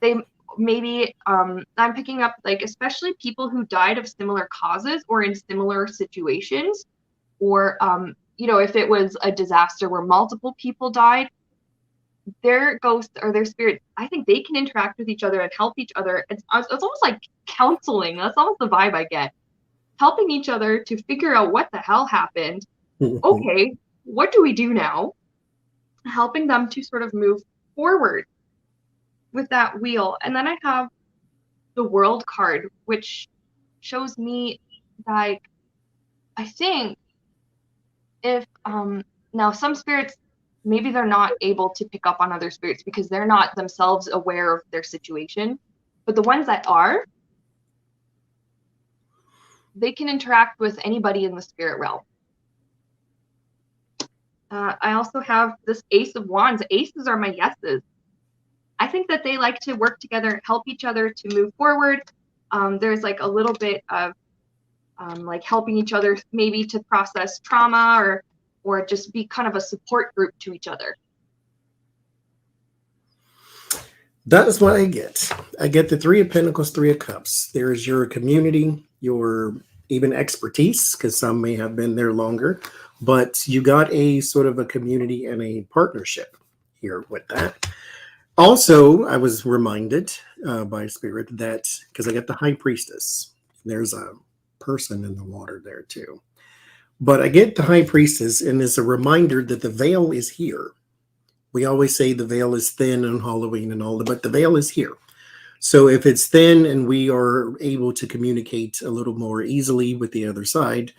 They maybe, I'm picking up like especially people who died of similar causes or in similar situations, or if it was a disaster where multiple people died, their ghosts or their spirits, I think they can interact with each other and help each other. It's almost like counseling. That's almost the vibe I get. Helping each other to figure out what the hell happened. Okay, what do we do now? Helping them to sort of move forward with that wheel. And then I have the World card, which shows me like, I think if now some spirits maybe they're not able to pick up on other spirits because they're not themselves aware of their situation. But the ones that are, they can interact with anybody in the spirit realm. I also have this Ace of Wands. Aces are my yeses. I think that they like to work together, help each other to move forward. There's like a little bit of like helping each other maybe to process trauma or just be kind of a support group to each other. That is what I get. I get the Three of Pentacles, Three of Cups. There's your community, your even expertise, because some may have been there longer, but you got a sort of a community and a partnership here with that. Also, I was reminded by Spirit that, because I got the High Priestess, there's a person in the water there too. But I get the High Priestess, and it's a reminder that the veil is here. We always say the veil is thin on Halloween and all that, but the veil is here. So if it's thin and we are able to communicate a little more easily with the other side,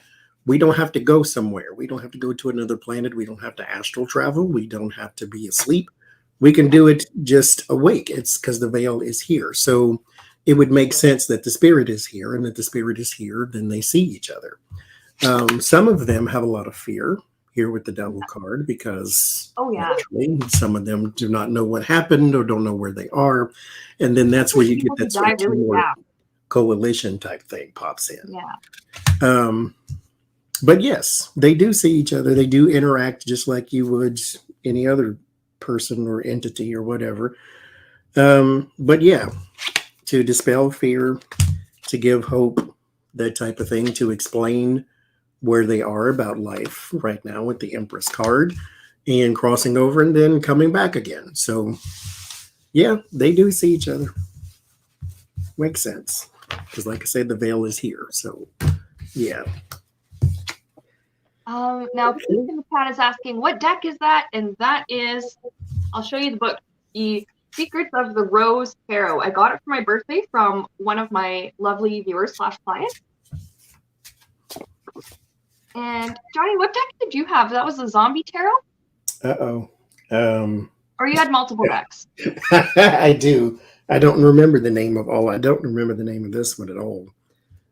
we don't have to go somewhere. We don't have to go to another planet. We don't have to astral travel. We don't have to be asleep. We can do it just awake. It's because the veil is here. So it would make sense that the spirit is here, and that the spirit is here, then they see each other. Some of them have a lot of fear here with the Devil card because some of them do not know what happened or don't know where they are. And then that's where you get that sort of teamwork coalition type thing pops in. Yeah. But yes, they do see each other. They do interact just like you would any other person or entity or whatever. But yeah, to dispel fear, to give hope, that type of thing, to explain where they are about life right now with the Empress card and crossing over and then coming back again. So yeah, they do see each other. Makes sense. Because like I said, the veil is here. So yeah. Now Pete in the chat is asking, what deck is that? And that is, I'll show you the book, The Secrets of the Rose Tarot. I got it for my birthday from one of my lovely viewers / clients. And Johnny, what deck did you have? That was the Zombie Tarot? Uh-oh. Or you had multiple decks? I do. I don't remember the name of all. I don't remember the name of this one at all.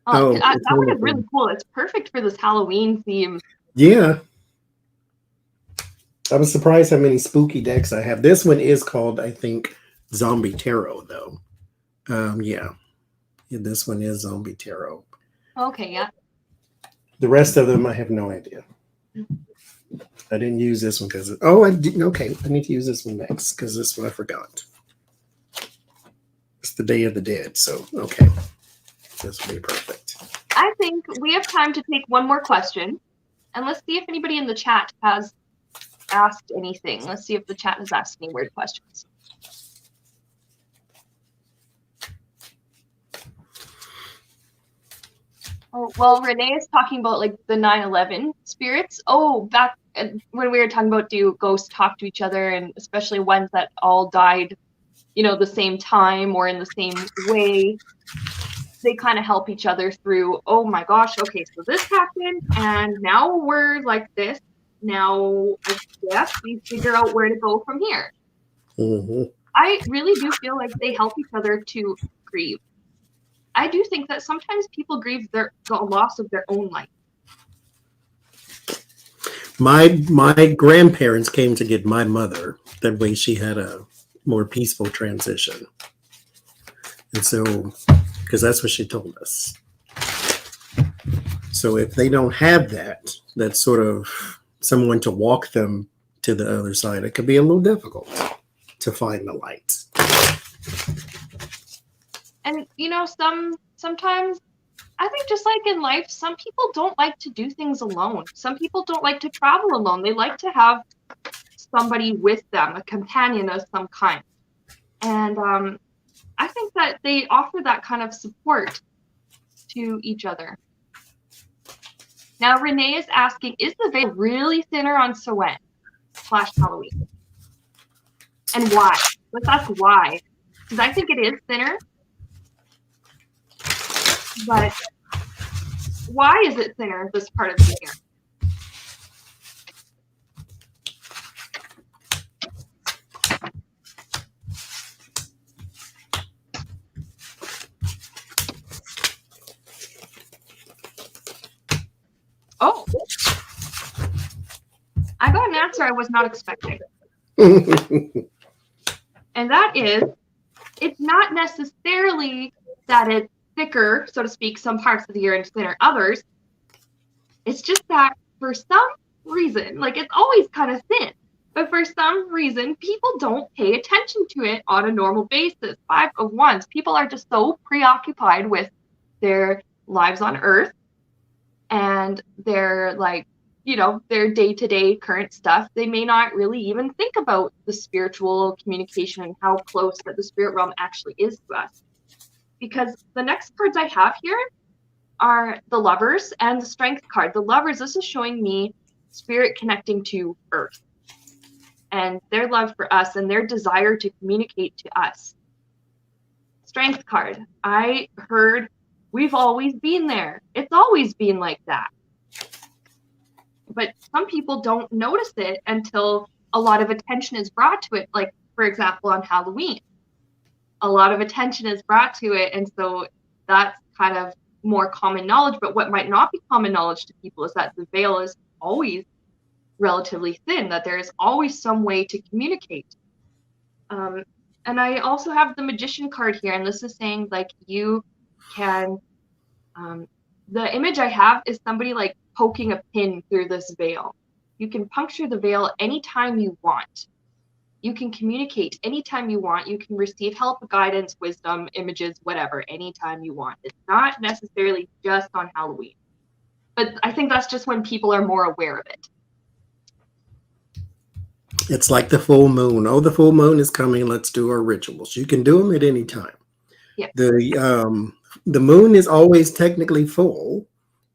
That one is really cool. It's perfect for this Halloween theme. Yeah. I was surprised how many spooky decks I have. This one is called, I think, Zombie Tarot, though. Yeah. This one is Zombie Tarot. Okay, yeah. The rest of them, I have no idea. I didn't use this one because... I didn't. Okay, I need to use this one next because this one I forgot. It's the Day of the Dead, so okay. This will be perfect. I think we have time to take one more question. And let's see if anybody in the chat has asked anything. Let's see if the chat has asked any weird questions. Oh, well, Renee is talking about like the 9/11 spirits. Oh, back when we were talking about do ghosts talk to each other, and especially ones that all died, the same time or in the same way. They kind of help each other through, oh my gosh, okay, so this happened, and now we're like this. Now, I guess we figure out where to go from here. Mm-hmm. I really do feel like they help each other to grieve. I do think that sometimes people grieve the loss of their own life. My grandparents came to get my mother. That way she had a more peaceful transition. And so, because that's what she told us. So if they don't have that sort of someone to walk them to the other side, it could be a little difficult to find the light. And, sometimes I think just like in life, some people don't like to do things alone. Some people don't like to travel alone. They like to have somebody with them, a companion of some kind. And I think that they offer that kind of support to each other. Now, Renee is asking, is the veil really thinner on Samhain / Halloween? And why? Let's ask why. Because I think it is thinner. But why is it thinner this part of the year? answer I was not expecting. And that is, it's not necessarily that it's thicker, so to speak, some parts of the year and thinner others. It's just that for some reason, like it's always kind of thin, but for some reason, people don't pay attention to it on a normal basis. 5 of Wands, people are just so preoccupied with their lives on Earth and their their day-to-day current stuff. They may not really even think about the spiritual communication and how close that the spirit realm actually is to us. Because the next cards I have here are the Lovers and the Strength card. The Lovers, this is showing me spirit connecting to Earth and their love for us and their desire to communicate to us. Strength card, I heard we've always been there. It's always been like that. But some people don't notice it until a lot of attention is brought to it. Like, for example, on Halloween, a lot of attention is brought to it. And so that's kind of more common knowledge. But what might not be common knowledge to people is that the veil is always relatively thin, that there is always some way to communicate. And I also have the Magician card here. And this is saying, like, you can, the image I have is somebody like poking a pin through this veil. You can puncture the veil anytime you want. You can communicate anytime you want. You can receive help, guidance, wisdom, images, whatever, anytime you want. It's not necessarily just on Halloween. But I think that's just when people are more aware of it. It's like the full moon. Oh, the full moon is coming. Let's do our rituals. You can do them at any time. Yeah. The moon is always technically full.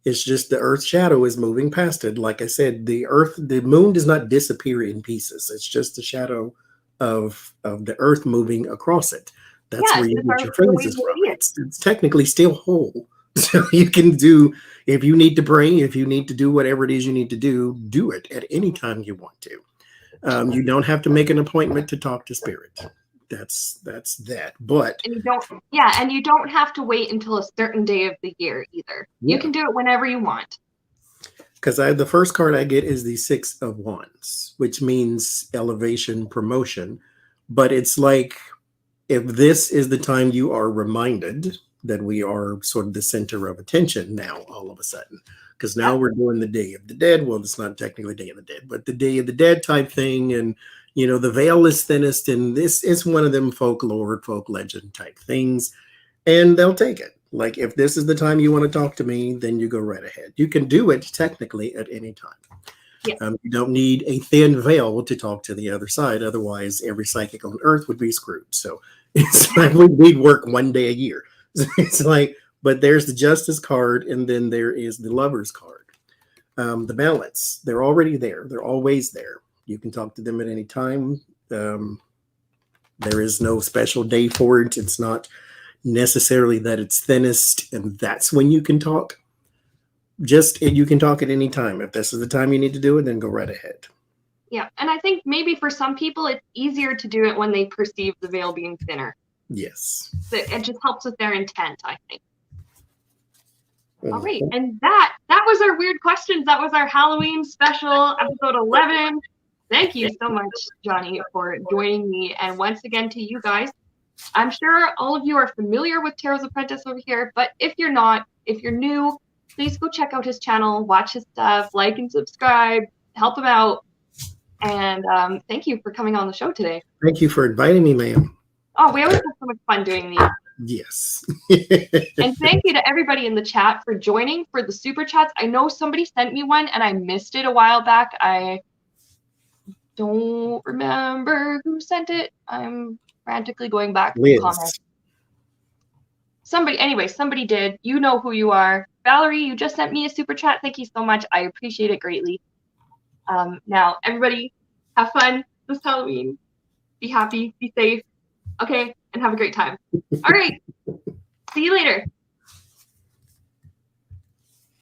It's just the Earth's shadow is moving past it. Like I said, the moon does not disappear in pieces. It's just the shadow of the Earth moving across it. That's where you get your phrases from. It's technically still whole. So you can do, if you need to pray, if you need to do whatever it is you need to do it at any time you want to. You don't have to make an appointment to talk to spirit. That's that. But and you don't have to wait until a certain day of the year either. Yeah. You can do it whenever you want. Because the first card I get is the 6 of Wands, which means elevation, promotion. But it's like, if this is the time you are reminded that we are sort of the center of attention now, all of a sudden. Because now we're doing the Day of the Dead. Well, it's not technically Day of the Dead, but the Day of the Dead type thing. And, you know, the veil is thinnest, and this is one of them folklore, folk legend type things. And they'll take it. Like, if this is the time you want to talk to me, then you go right ahead. You can do it technically at any time. Yeah. You don't need a thin veil to talk to the other side. Otherwise, every psychic on Earth would be screwed. So it's like we'd work one day a year. It's like, but there's the Justice card, and then there is the Lovers card. The Balance, they're already there. They're always there. You can talk to them at any time. There is no special day for it. It's not necessarily that it's thinnest, and that's when you can talk. You can talk at any time. If this is the time you need to do it, then go right ahead. Yeah, and I think maybe for some people, it's easier to do it when they perceive the veil being thinner. Yes. It just helps with their intent, I think. All right, and that was our weird questions. That was our Halloween special, episode 11. Thank you so much, Johnny, for joining me. And once again to you guys, I'm sure all of you are familiar with Tarot's Apprentice over here, but if you're not, if you're new, please go check out his channel, watch his stuff, like and subscribe, help him out. And thank you for coming on the show today. Thank you for inviting me, ma'am. Oh, we always have so much fun doing these. Yes. And thank you to everybody in the chat for joining for the super chats. I know somebody sent me one and I missed it a while back. I don't remember who sent it. I'm frantically going back to the comments. Somebody did. You know who you are. Valerie, you just sent me a super chat. Thank you so much. I appreciate it greatly. Now, everybody, have fun this Halloween. Be happy, be safe. Okay, and have a great time. All right. See you later.